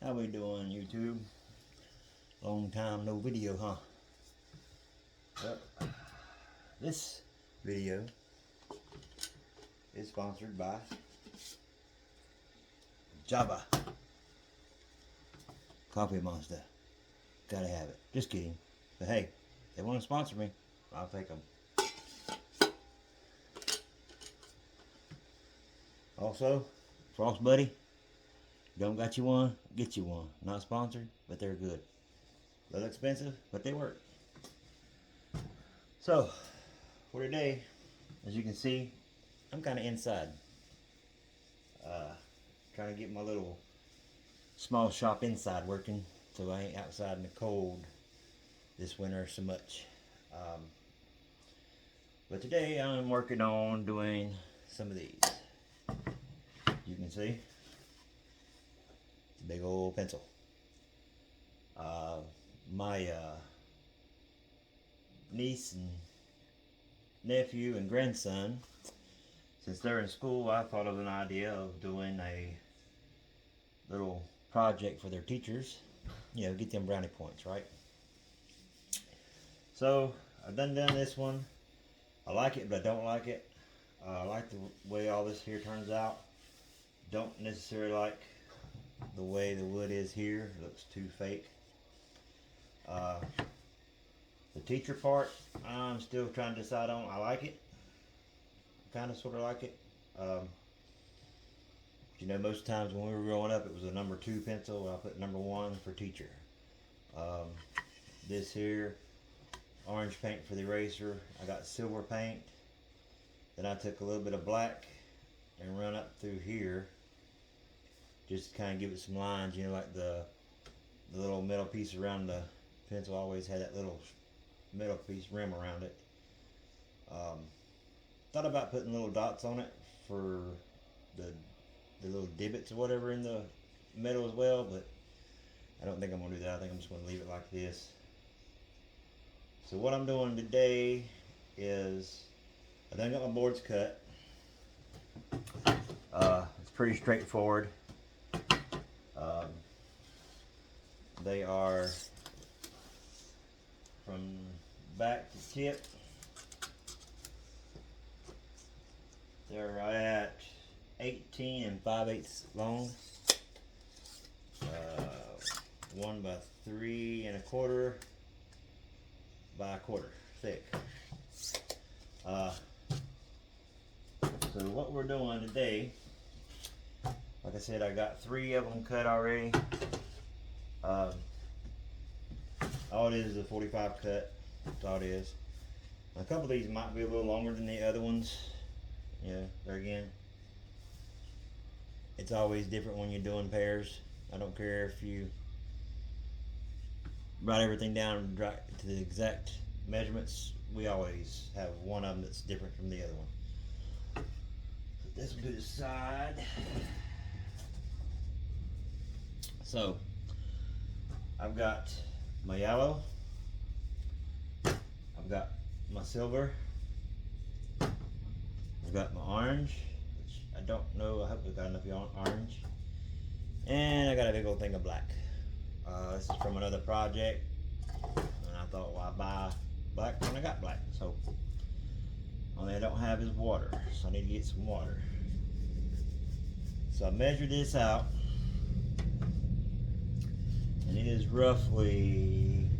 How we doing, YouTube? Long time no video, huh? Well, this video is sponsored by Java Coffee Monster. Gotta have it. Just kidding. But hey, they want to sponsor me, I'll take them. Also, Frost Buddy, don't got you one, get you one. Not sponsored, but they're good. A little expensive, but they work. So, for today, as you can see, I'm kind of inside. Trying to get my little small shop inside working so I ain't outside in the cold this winter so much. But today I'm working on doing some of these. You can see, it's a big old pencil. My niece and nephew and grandson, since they're in school, I thought of an idea of doing a little project for their teachers. You know, get them brownie points, right? So I've done this one. I like it, but I don't like it. I like the way all this here turns out. Don't necessarily like the way the wood is here. It looks too fake. The teacher part, I'm still trying to decide on. I like it. Kind of, sort of like it. You know, most times when we were growing up, it was a number 2 pencil. I put number 1 for teacher. This here, orange paint for the eraser. I got silver paint. Then I took a little bit of black and run up through here, just to kind of give it some lines. You know, like the little metal piece around the pencil always had that little metal piece rim around it. Thought about putting little dots on it for the little divots or whatever in the metal as well, but I don't think I'm going to do that. I think I'm just going to leave it like this. So what I'm doing today is, I done got my boards cut. It's pretty straightforward. They are from back to tip. They're right at 18 and 5/8 long. 1 by 3 1/4 by 1/4 thick. So what we're doing today, like I said, I got 3 of them cut already. All it is a 45 cut. That's all it is. A couple of these might be a little longer than the other ones. Yeah, there again, it's always different when you're doing pairs. I don't care if you write everything down right to the exact measurements. We always have one of them that's different from the other one. Put this one to the side. So I've got my yellow, I've got my silver, I've got my orange, which I don't know, I hope we got enough orange, and I got a big old thing of black. This is from another project, and I thought, why buy black when I got black? So only I don't have is water, so I need to get some water. So I measured this out, and it is roughly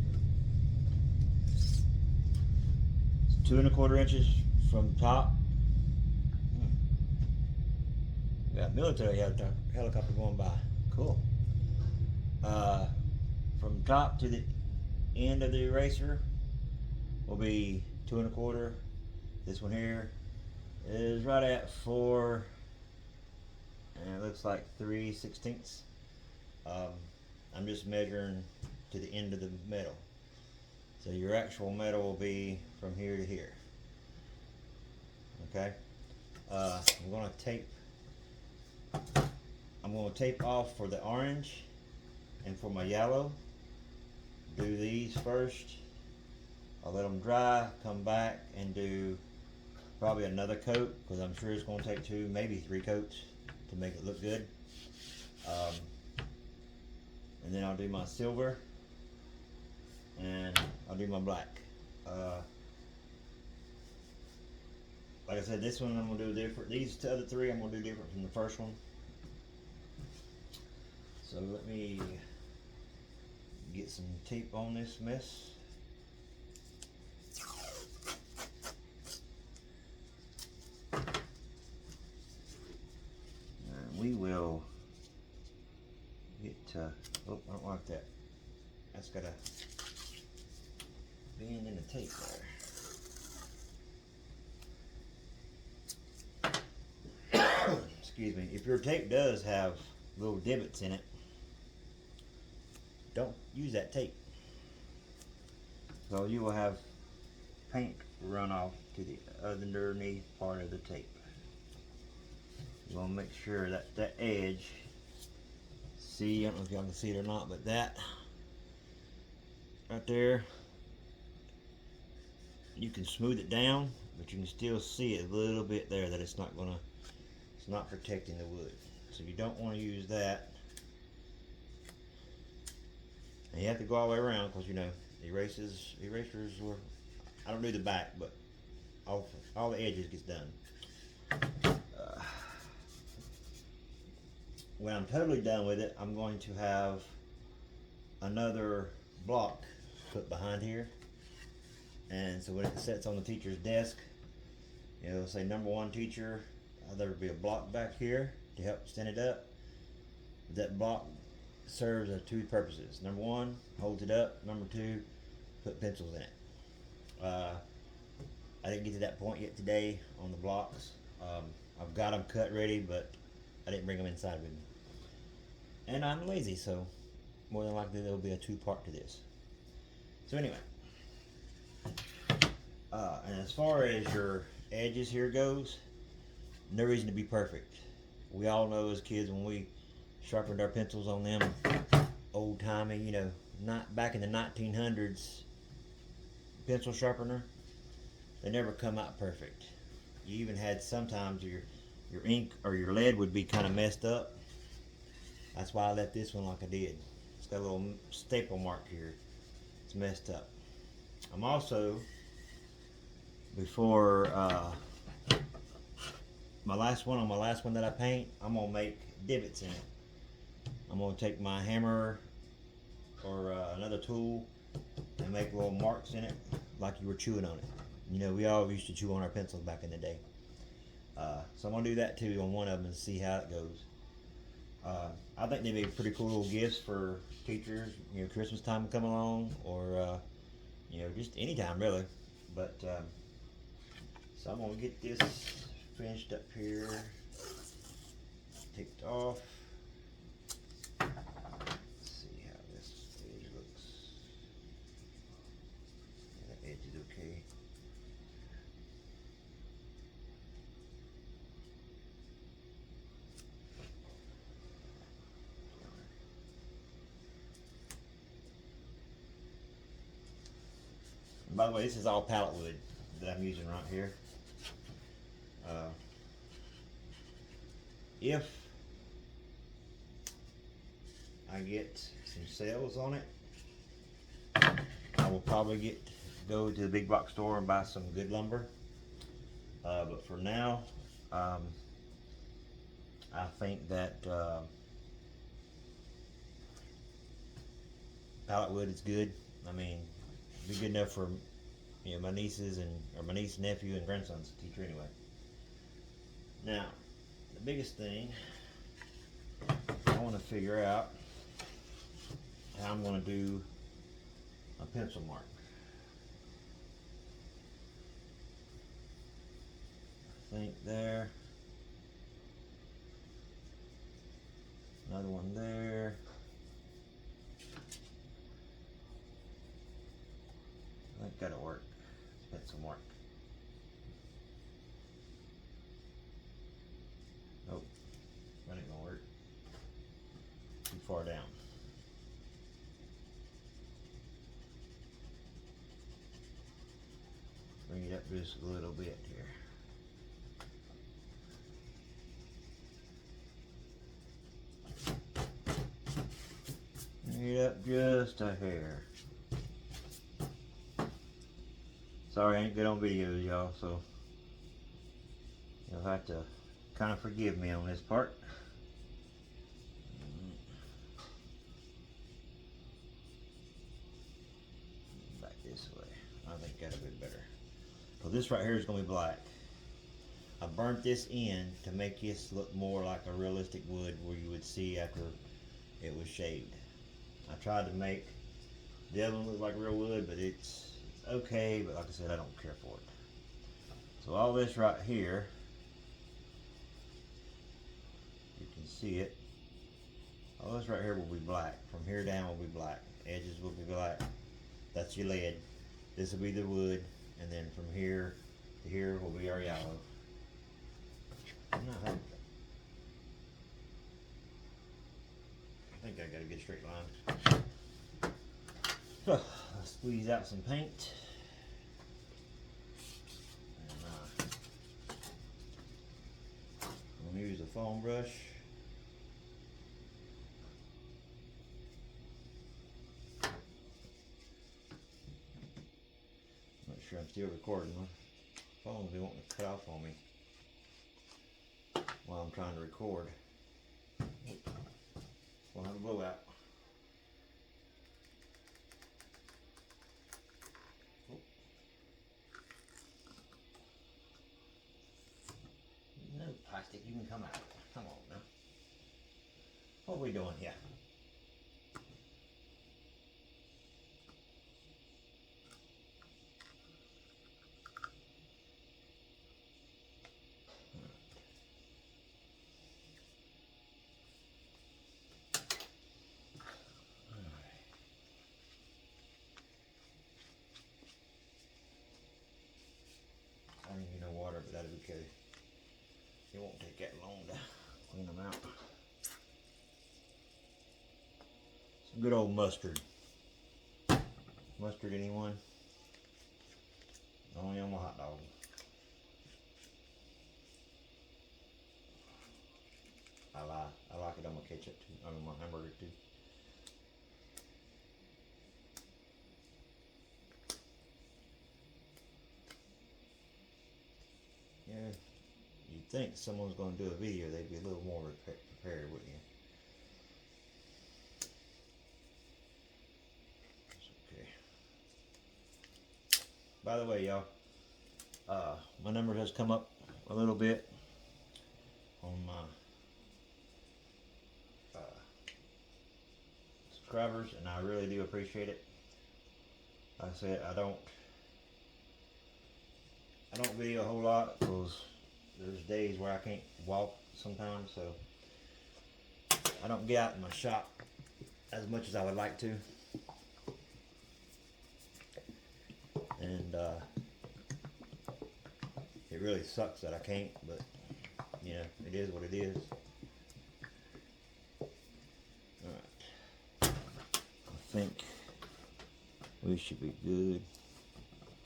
2 1/4 inches from top. We got military helicopter going by. Cool. From top to the end of the eraser will be 2 1/4. This one here is right at 4, and it looks like 3/16. I'm just measuring to the end of the metal. So your actual metal will be from here to here. Okay. I'm going to tape off for the orange and for my yellow. Do these first. I'll let them dry, come back and do probably another coat, because I'm sure it's going to take 2, maybe 3 coats to make it look good. and then I'll do my silver, and I'll do my black. Like I said, this one I'm gonna do different. These other three I'm gonna do different from the first one. So let me get some tape on this mess. And we will get oh, I don't like that. That's got a bend in the tape there. Excuse me. If your tape does have little divots in it, don't use that tape. So you will have paint run off to the underneath part of the tape. You want to make sure that that edge, see, I don't know if y'all can see it or not, but that right there, you can smooth it down, but you can still see it a little bit there that it's not protecting the wood. So you don't want to use that. And you have to go all the way around, because you know erasers were, I don't do the back, but all the edges gets done. When I'm totally done with it, I'm going to have another block put behind here, and so when it sits on the teacher's desk, it'll say number 1 teacher. There'll be a block back here to help stand it up. That block serves as 2 purposes. Number 1, holds it up. Number 2, put pencils in it. I didn't get to that point yet today on the blocks. I've got them cut ready, but I didn't bring them inside with me. And I'm lazy, so more than likely there'll be a 2-part to this. So anyway, and as far as your edges here goes, no reason to be perfect. We all know as kids when we sharpened our pencils on them old timey, you know, not back in the 1900s pencil sharpener, they never come out perfect. You even had sometimes your ink or your lead would be kind of messed up. That's why I left this one like I did. It's got a little staple mark here. It's messed up. I'm also, before my last one that I paint, I'm gonna make divots in it. I'm gonna take my hammer or another tool and make little marks in it like you were chewing on it. You know, we all used to chew on our pencils back in the day. So I'm gonna do that too on one of them and see how it goes. I think they'd be pretty cool little gifts for teachers. You know, Christmas time will come along, or you know, just any time really. But so I'm gonna get this finished up here, ticked off. Let's see how this edge looks. Yeah, that edge is okay. And by the way, this is all pallet wood that I'm using right here. If I get some sales on it, I will probably go to the big box store and buy some good lumber. But for now, I think that pallet wood is good. I mean, it'd be good enough for, you know, my nieces or my niece, nephew, and grandson's teacher anyway. Now, the biggest thing I want to figure out how I'm going to do a pencil mark. I think there, another one there. I think that'll work. Pencil mark. Oh, that ain't gonna work. Too far down. Bring it up just a little bit here. it up just a hair. Sorry, I ain't good on videos, y'all, so you'll have to kind of forgive me on this part. Back this way. I think that's a bit better. So this right here is going to be black. I burnt this in to make this look more like a realistic wood where you would see after it was shaved. I tried to make the other one look like real wood, but it's okay, but like I said, I don't care for it. So all this right here, you can see it. All this right here will be black. From here down will be black. Edges will be black. That's your lead. This will be the wood, and then from here to here will be our yellow. I'm not having, I think I got a good straight line. So, let's squeeze out some paint. And, I'm going to use a foam brush. Make sure I'm still recording. My phone will be wanting to cut off on me while I'm trying to record. We'll have a blowout. No plastic, you can come out. Come on now. What are we doing here? I don't even know water, but that'll be okay. It won't take that long to clean them out. Some good old mustard. Mustard, anyone? Only on my hot dog. I lie. I like it on my ketchup too. On my hamburger too. Yeah, you'd think someone's going to do a video, they'd be a little more prepared, wouldn't you? It's okay. By the way, y'all, my number has come up a little bit on my subscribers, and I really do appreciate it. Like I said, I don't video a whole lot because there's days where I can't walk sometimes, so I don't get out in my shop as much as I would like to. And it really sucks that I can't, but you know, it is what it is. Alright. I think we should be good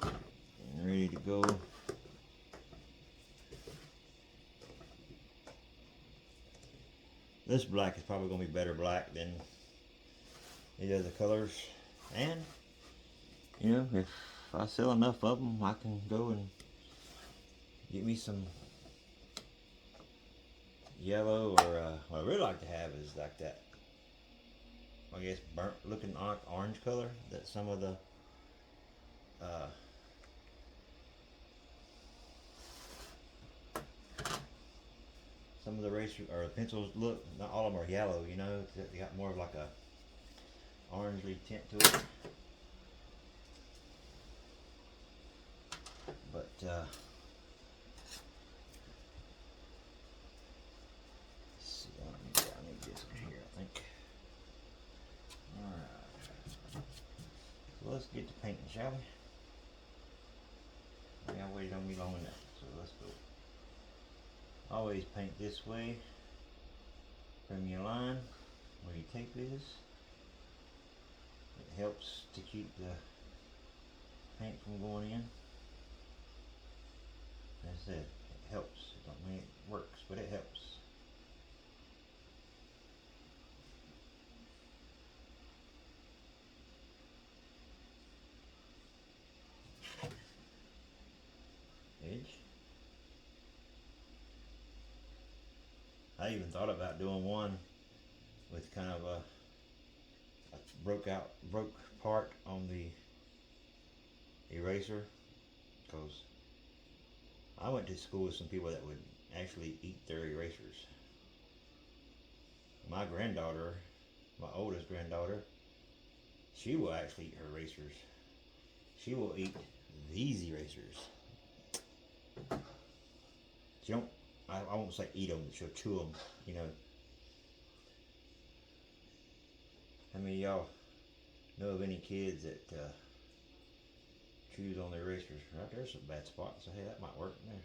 and ready to go. This black is probably going to be better black than the other colors. And, you know, if I sell enough of them, I can go and get me some yellow, or what I really like to have is like that, I guess, burnt looking orange color that some of the eraser or pencils look. Not all of them are yellow, you know. They got more of like a orangey tint to it. But let's see, I need this one here, I think. Alright. So let's get to painting, shall we? Yeah, I waited on me long enough, so let's go. Always paint this way from your line where your tape is. It helps to keep the paint from going in. That's it. It helps. It don't mean it works, but it helps. I even thought about doing one with kind of a broke part on the eraser, because I went to school with some people that would actually eat their erasers. My granddaughter, my oldest granddaughter, she will actually eat her erasers. She will eat these erasers. She don't. I won't say eat them. She'll chew them. You know. How many of y'all know of any kids that chews on their erasers? Right there's a bad spot. So hey, that might work in there.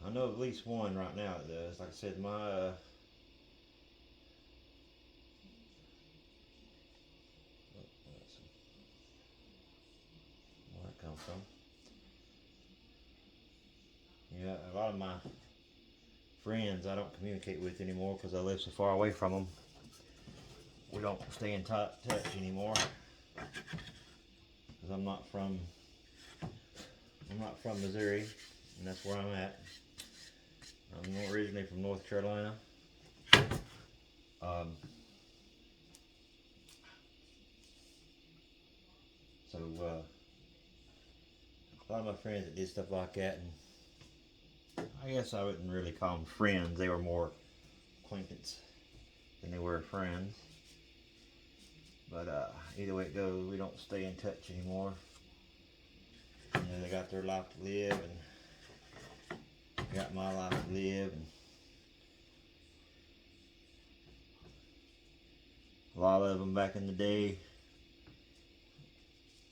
I know of at least one right now that does. Like I said, my where that come from? Yeah, a lot of my friends I don't communicate with anymore because I live so far away from them. We don't stay in touch anymore because I'm not from Missouri, and that's where I'm at. I'm originally from North Carolina. So a lot of my friends that did stuff like that, and I guess I wouldn't really call them friends. They were more acquaintance than they were friends. But either way it goes, we don't stay in touch anymore. You know, they got their life to live, and I got my life to live, and a lot of them back in the day,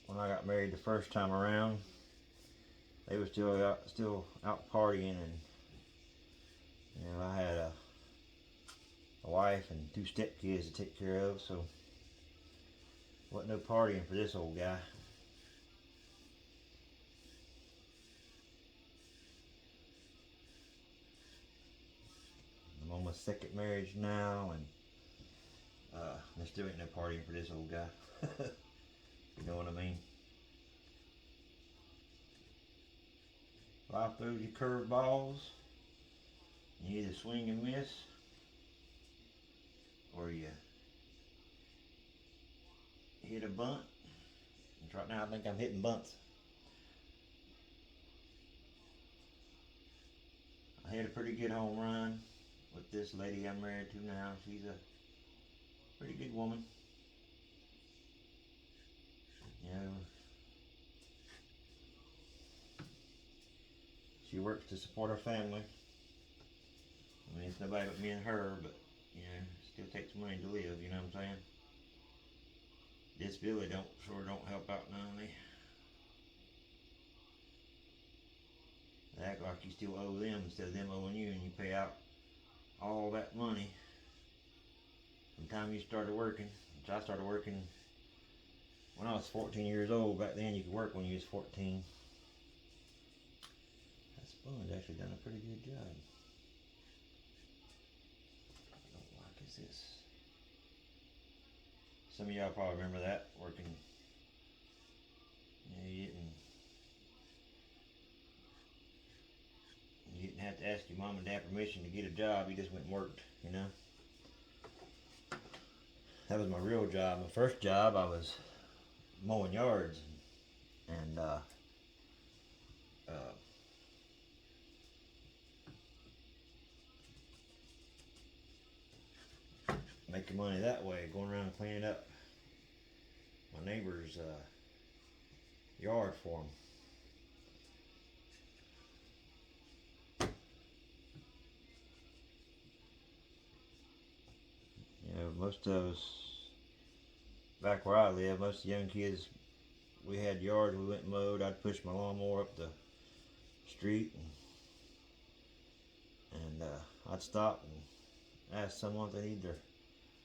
when I got married the first time around, they were still out partying, and you know, I had a wife and 2 stepkids to take care of, so wasn't no partying for this old guy. I'm on my 2nd marriage now, and there still ain't no partying for this old guy. You know what I mean? Life throws you curveballs. You either swing and miss, or you hit a bunt. And right now I think I'm hitting bunts. I hit a pretty good home run with this lady I'm married to now. She's a pretty good woman. You know, she works to support her family. I mean, it's nobody but me and her, but you know, it still takes money to live. You know what I'm saying? Disability don't help out none. They act like you still owe them instead of them owing you, and you pay out all that money from the time you started working. Which I started working when I was 14 years old. Back then, you could work when you was 14. That sponge actually done a pretty good job. What like is this? Some of y'all probably remember that working. You know, you didn't have to ask your mom and dad permission to get a job. You just went and worked. You know. That was my real job. My first job, I was mowing yards, and making money that way, going around cleaning up my neighbor's yard for them. You know, most of us, back where I live, most of the young kids, we had yards, we went and mowed. I'd push my lawnmower up the street, and I'd stop and ask someone if they need their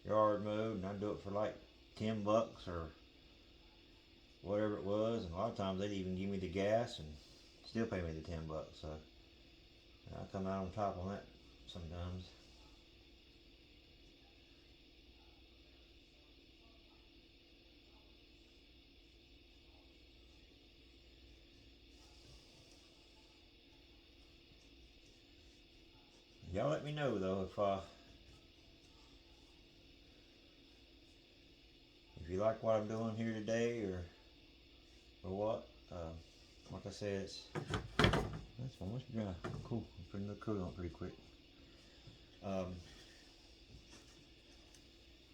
yard mowed, and I'd do it for like $10 or whatever it was, and a lot of times they'd even give me the gas and still pay me the $10. So I come out on top on that sometimes. Y'all let me know though if you like what I'm doing here today or what. Like I said, that's almost dry. Cool. I'm putting the cool on pretty quick. I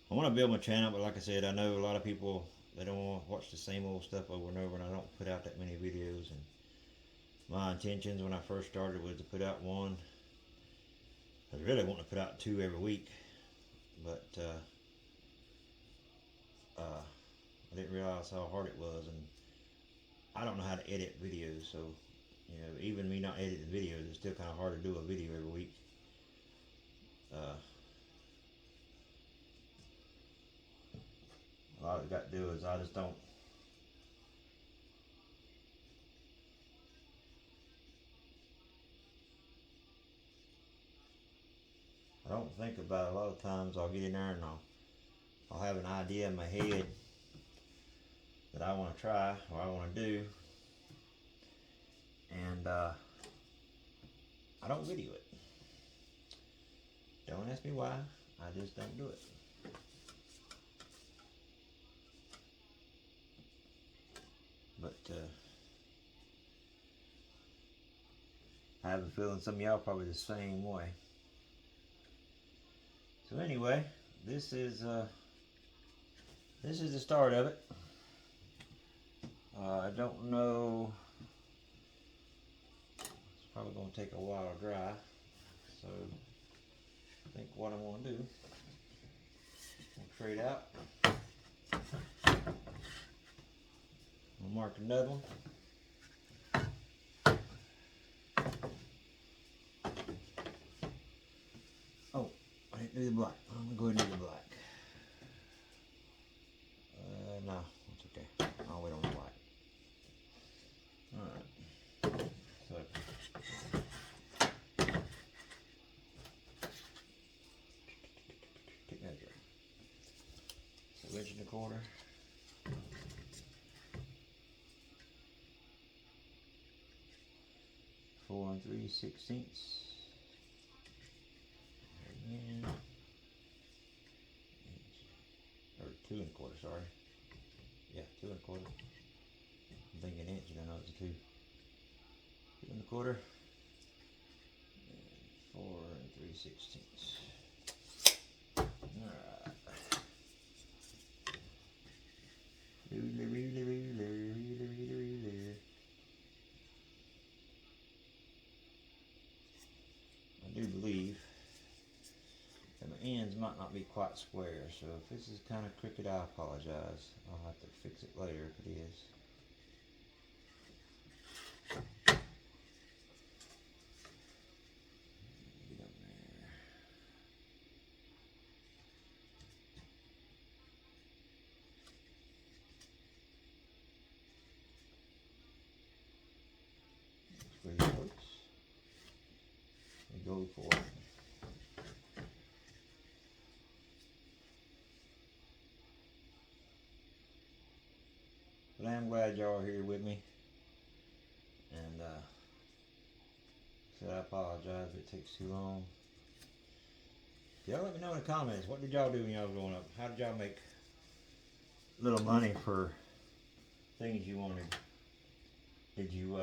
want to build my channel, but like I said, I know a lot of people, they don't want to watch the same old stuff over and over, and I don't put out that many videos. And my intentions when I first started was to put out one. I really want to put out 2 every week, but I didn't realize how hard it was, and I don't know how to edit videos, so you know, even me not editing videos, it's still kind of hard to do a video every week. A lot I've got to do is I don't think about it. A lot of times I'll get in there and I'll have an idea in my head that I want to try or I want to do, and I don't video it. Don't ask me why, I just don't do it. But I have a feeling some of y'all probably the same way. So anyway, this is the start of it. I don't know. It's probably going to take a while to dry. So I think what I'm going to do, I'll trade out. I'll mark another one. Oh, I didn't do the black. I'm going to go ahead and do the black. No, it's okay. I'll wait on the black. Alright. So, take that there. So, inch and a quarter. 4 3/16. Again. Or 2 1/4, sorry. Yeah, 2 1/4. I'm thinking inch, and I know it's a 2. 2 1/4. 4 3/16. Alright. Ruler. I do believe that my ends might not be quite square, so if this is kind of crooked, I apologize. I'll have to fix it later if it is. Get up there. Square your hooks. And go for it. But I am glad y'all are here with me. And so I apologize if it takes too long. Y'all let me know in the comments, what did y'all do when y'all was growing up? How did y'all make little money for things you wanted? Did you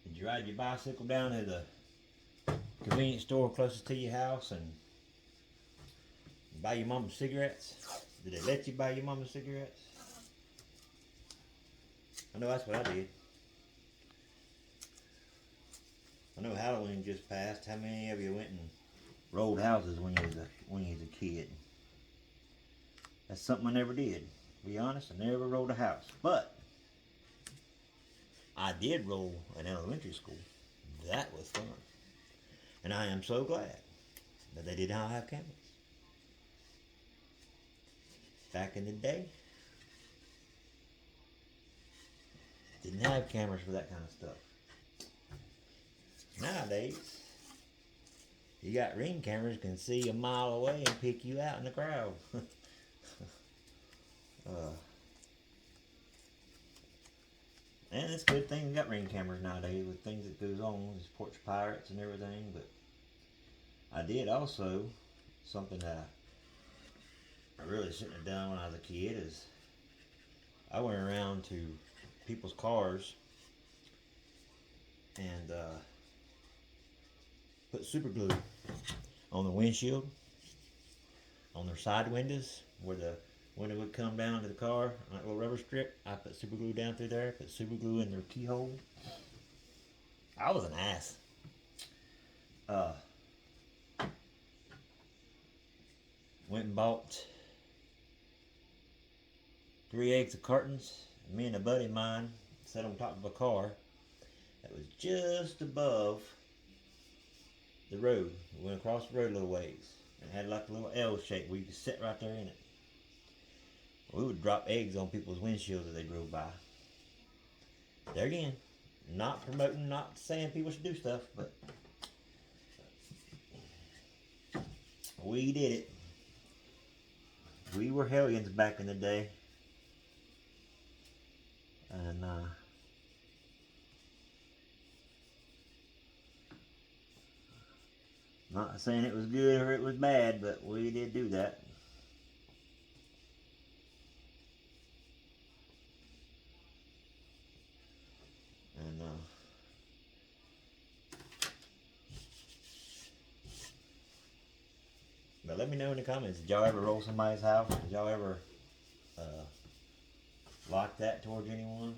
did you ride your bicycle down to the convenience store closest to your house and buy your mama cigarettes? Did they let you buy your mama cigarettes? I know that's what I did. I know Halloween just passed. How many of you went and rolled houses when you was a kid? That's something I never did. To be honest, I never rolled a house. But I did roll in elementary school. That was fun. And I am so glad that they did not have cameras. Back in the day, didn't have cameras for that kind of stuff. Nowadays, you got Ring cameras can see a mile away and pick you out in the crowd. And it's a good thing we got ring cameras nowadays with things that goes on, as porch pirates and everything. But I did also something that I really shouldn't have done when I was a kid is I went around to people's cars and put super glue on the windshield, on their side windows, where the window would come down to the car, like a little rubber strip. I put super glue down through there, put super glue in their keyhole. I was an ass. Uh, Went and bought 3 eggs of cartons. Me and a buddy of mine sat on top of a car that was just above the road. We went across the road a little ways. It had like a little L shape where you could sit right there in it. We would drop eggs on people's windshields as they drove by. There again, not promoting, not saying people should do stuff, but we did it. We were hellions back in the day. And not saying it was good or it was bad, but we did do that. And but let me know in the comments, did y'all ever roll somebody's house? Did y'all ever like that towards anyone?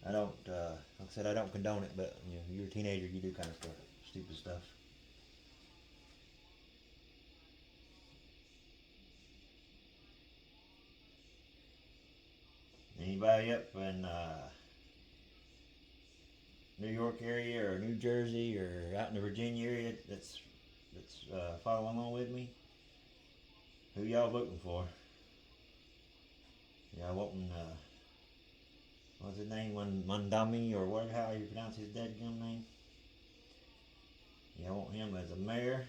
I don't, like I said, I don't condone it, but you know, you're a teenager, you do kind of stuff, stupid stuff. Anybody up in New York area or New Jersey or out in the Virginia area that's following along with me? Who y'all voting for? Y'all voting what's his name? Mandami or whatever how you pronounce his dadgum name? Y'all want him as a mayor?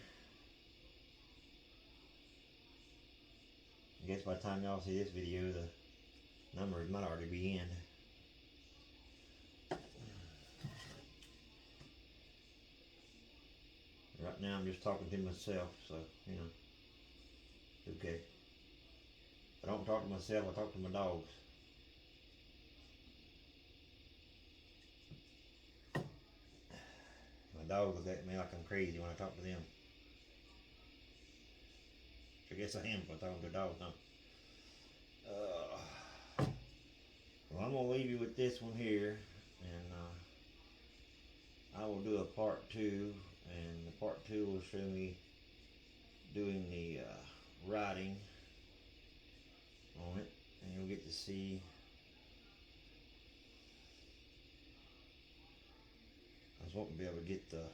I guess by the time y'all see this video, the numbers might already be in. Right now I'm just talking to myself, so, you know, it's okay. If I don't talk to myself, I talk to my dogs. My dogs look at me like I'm crazy when I talk to them. I guess I am if I'm talking to a dog, huh? Well, I'm going to leave you with this one here, and I will do a part 2, and the part 2 will show me doing the writing on it, and you'll get to see I was wanting to be able to get the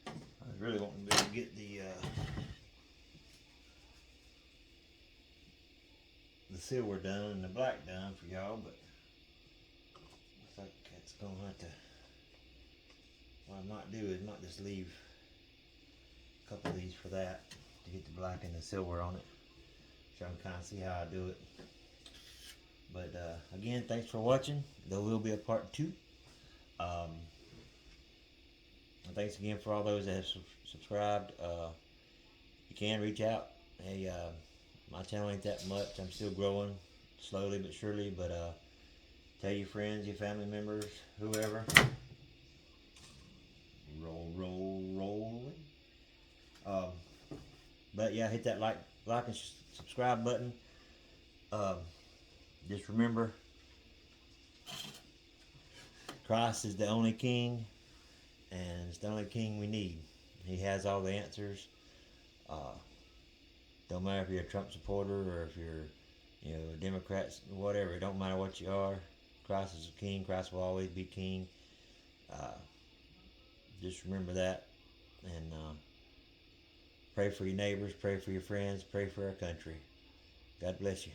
I was really wanting to be able to get the silver done and the black done for y'all, but looks like it's gonna have to. What I might do is might just leave a couple of these for that to get the black and the silver on it, so I can kind of see how I do it. But again, thanks for watching. There will be a part 2. And thanks again for all those that have subscribed. You can reach out. Hey, my channel ain't that much. I'm still growing slowly but surely. But tell your friends, your family members, whoever. Roll. But yeah, hit that like and subscribe button. Just remember, Christ is the only King, and it's the only King we need. He has all the answers. Don't matter if you're a Trump supporter or if you're, you know, Democrats, whatever. It don't matter what you are. Christ is a King. Christ will always be King. Just remember that, and pray for your neighbors, pray for your friends, pray for our country. God bless you.